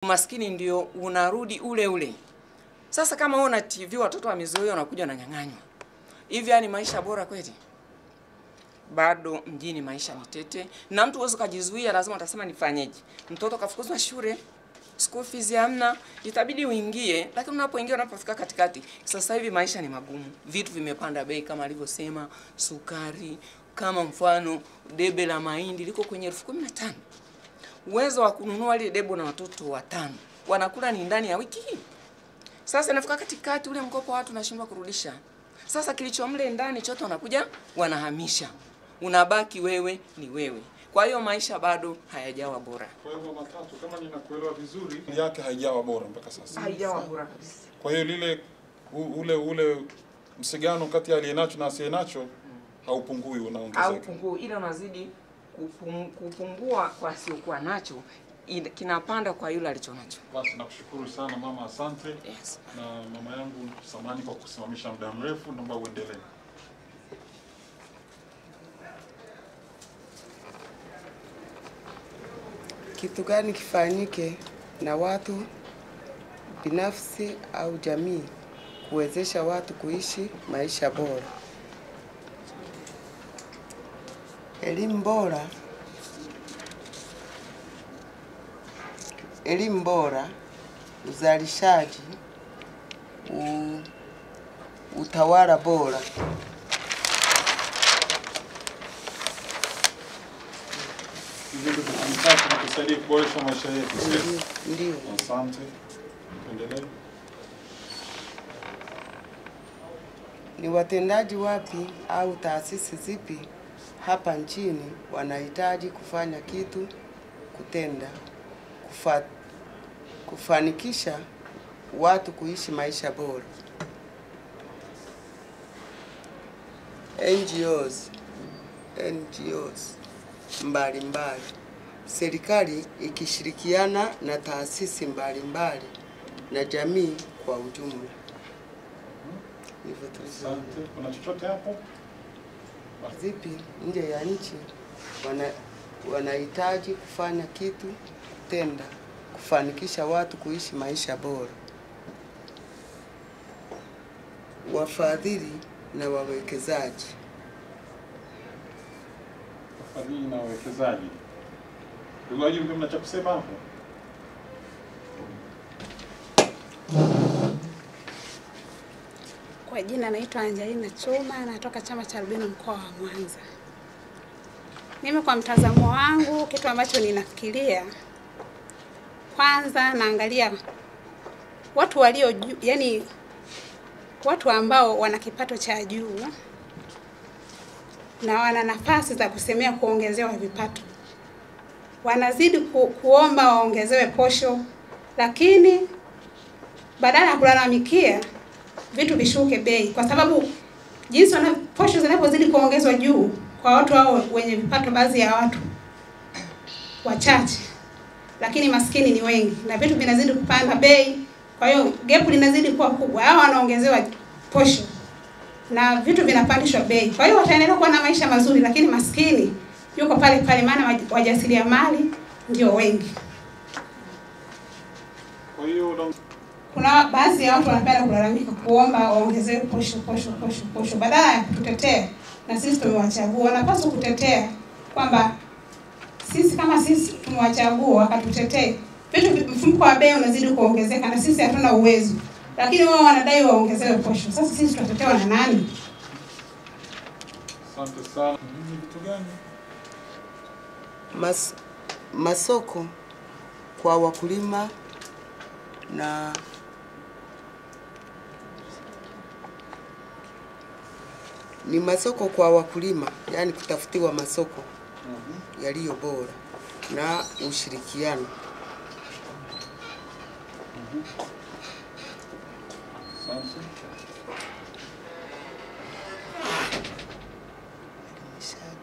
Umaskini ndio unarudi ule ule. Sasa kama una TV watoto wamezoea wanakuja na nyang'anywa. Hivi yani maisha bora kweli? Bado mjini maisha ni tete na mtu uweze kujizuia, lazima utasema nifanyeje. Mtoto kafukuzwa shule, school fees hamna, itabidi uingie, lakini unapoingia unapofika katikati, sasa hivi maisha ni magumu. Vitu vimepanda bei kama alivyosema, sukari, kama mfano debe la mahindi liko kwenye 15,000. Uwezo wa kununua ile debe na watoto 5 wanakula ni ndani ya wiki hii. Sasa inafika katikati ule mkopo watu nashindwa kurudisha. Sasa kilichomle ndani chote wanakuja wanahamisha. Unabaki wewe ni wewe. Kwa hiyo maisha bado hayajawa bora. Kwa hiyo matatu kama ninakuelewa vizuri yake haijawa bora mpaka sasa. Haijawa bora kabisa. Kwa hiyo lile ule msigano kati ya aliyenacho na asiyenacho haupungui, unaongezeka. Haupungui, ila unazidi kupungua kwa asiokuwa nacho, kinapanda kwa yule alichonacho. Basi nakushukuru sana mama, asante. Yes. Na mama yangu samahani kwa kusimamisha muda mrefu, naomba uendelee. Kitu gani kifanyike na watu binafsi au jamii kuwezesha watu kuishi maisha bora? Elimu bora, uzalishaji, utawala bora. Hivi ndio tunataka kusaidia kuboresha maisha yetu. Ndio. Asante. Endelee. Ni watendaji wapi au taasisi zipi hapa nchini wanahitaji kufanya kitu kufanikisha watu kuishi maisha bora? NGOs mbalimbali, serikali ikishirikiana na taasisi mbalimbali na jamii kwa ujumla. Asante. Kuna chochote hapo? Zipi nje ya nchi wanahitaji kufanya kitu kufanikisha watu kuishi maisha bora? Wafadhili na wawekezaji. Wafadhili na wawekezaji. Ndugu wangu, mna cha kusema hapo? Kwa jina naitwa Angelina Chuma, natoka chama cha albino mkoa wa Mwanza. Mimi kwa mtazamo wangu, kitu ambacho ninafikiria, kwanza naangalia watu walio juu, yani watu ambao wana kipato cha juu na wana nafasi za kusemea kuongezewa vipato. Wanazidi kuomba waongezewe posho, lakini badala ya kulalamikia vitu vishuke bei, kwa sababu jinsi posho zinapozidi kuongezwa juu kwa watu hao wenye vipato, baadhi ya watu wachache lakini maskini ni wengi, na vitu vinazidi kupanda bei, kwa hiyo gap linazidi kuwa kubwa. Hao wanaongezewa posho na vitu vinapandishwa bei, kwa hiyo wataendelea kuwa na maisha mazuri, lakini maskini yuko pale pale, maana wajasiriamali ndio wengi. Kwa hiyo kuna baadhi ya watu wanapenda kulalamika, kuomba waongezewe posho badala ya kutetea. Na sisi tumewachagua, wanapaswa kutetea kwamba sisi kama sisi tumewachagua wakatutetee. Vitu mfumuko wa bei unazidi kuongezeka na sisi hatuna uwezo, lakini wao wanadai waongezewe posho. Sasa sisi tutatetewa na nani? Asante sana. Kitu gani? Masoko kwa wakulima na ni masoko kwa wakulima, yani kutafutiwa masoko yaliyo bora na ushirikiano. Asante.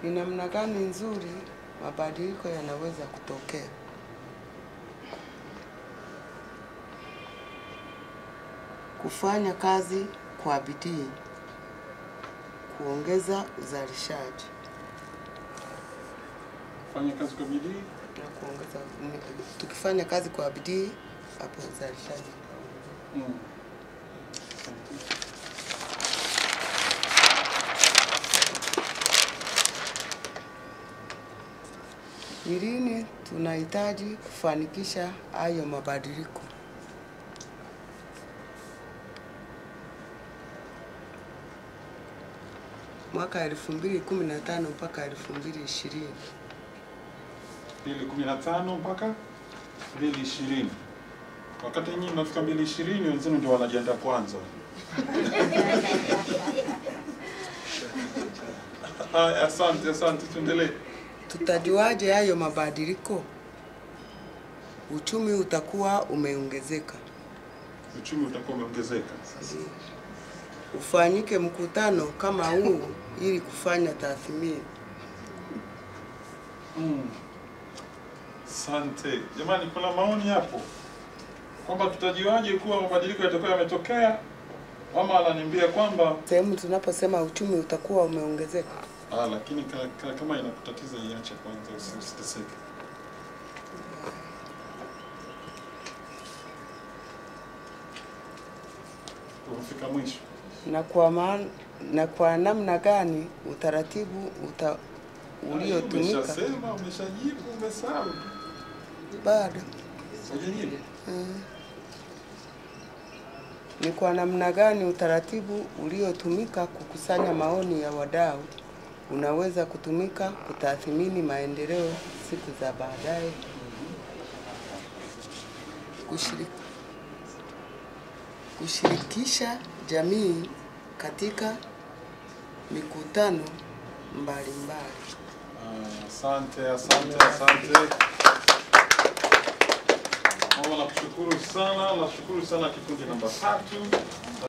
Ni namna gani nzuri mabadiliko yanaweza kutokea? Kufanya kazi kwa bidii, kuongeza uzalishaji. Fanya kazi kwa bidii Na kuongeza, tukifanya kazi kwa bidii hapo uzalishaji. Ni lini tunahitaji kufanikisha hayo mabadiliko? Mwaka 2015 mpaka 2020. 2015 mpaka 2020. Wakati nyinyi mnafika 2020, wenzenu ndio wanajiandaa kwanza. Asante, tuendelee. Tutajuaje hayo mabadiliko? Uchumi utakuwa umeongezeka. Uchumi utakuwa umeongezeka. Ufanyike mkutano kama huu ili kufanya tathmini. Asante. Jamani, kuna maoni hapo kwamba tutajuaje kuwa mabadiliko yatakuwa yametokea, ama ananiambia kwamba sehemu tunaposema uchumi utakuwa umeongezeka. Lakini kama inakutatiza iache kwanza, usiteseke. Ufika mwisho. Na kwa namna gani utaratibu uliotumika? Umeshasema, umeshajibu, umesahau. Bado. Hujajibu. Ni kwa namna gani utaratibu uliotumika kukusanya maoni ya wadau unaweza kutumika kutathmini maendeleo siku za baadaye? Kushirikisha jamii katika mikutano mbalimbali. Asante. Nakushukuru sana, kikundi namba 3.